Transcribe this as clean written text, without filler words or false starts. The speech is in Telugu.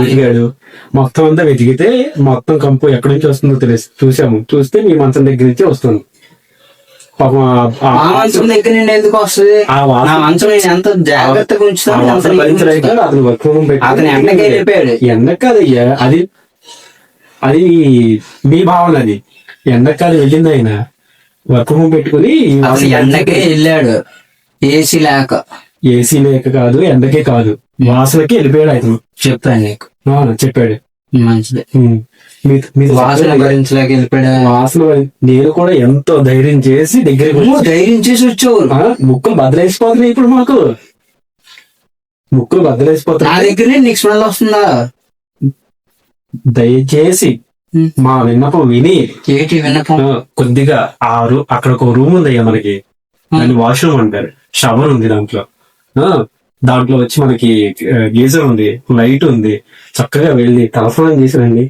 వెతికాడు. మొత్తం అంతా వెతికితే మొత్తం కంపు ఎక్కడి నుంచి వస్తుందో చూసాము. చూస్తే మీ మంచం దగ్గర నుంచి వస్తుంది. పాపం ఆ మంచం దగ్గర నుండి ఎందుకు వస్తుంది? ఆ నా వాసన మంచం నేను ఎంత జాగ్రత్తగా ఉంచుతాను, అంత నీట్గా భరించలేక ఉంచుతాను. అతను వర్క్ ఫ్రమ్ హోమ్ అతను ఎండకి వెళ్ళిపోయాడు. ఎండకు కాదయ్యా, అది అది మీ భావన. అది ఎండకు కాదు వెళ్ళింది ఆయన. వర్క్ ఫ్రమ్ హోమ్ పెట్టుకుని ఈ అతను వాసన ఎండకే వెళ్ళాడు, ఏసీ లేక. ఏసీ లేక కాదు, ఎండకే కాదు, వాసనకి వెళ్ళిపోయాడు ఆయన. చెప్పాను నీకు, చెప్పాడు. మంచిది. వాసన వాసన భరించలేక వెళ్ళిపోయాడు. వాసన నేను కూడా ఎంతో ధైర్యం చేసి దగ్గరికి నువ్వు ధైర్యం చేసి వచ్చావు. ముక్కులు బద్దలైసిపోతున్నాయి ఇప్పుడు మాకు. ముక్కులు నా బద్దలైసిపోతున్నాయి. దగ్గర నీకు స్మెల్ వస్తుందా? దయచేసి మా విన్నపం విని ఏంటి విన్నపం? కొద్దిగా అక్కడ ఒక రూమ్ ఉందయ్యా మనకి, దాన్ని వాష్రూమ్ అంటారు. షవర్ ఉంది దాంట్లో. దాంట్లో వచ్చి మనకి గీజర్ ఉంది, లైట్ ఉంది. చక్కగా వెళ్ళి తలస్నానం చేసిరండి.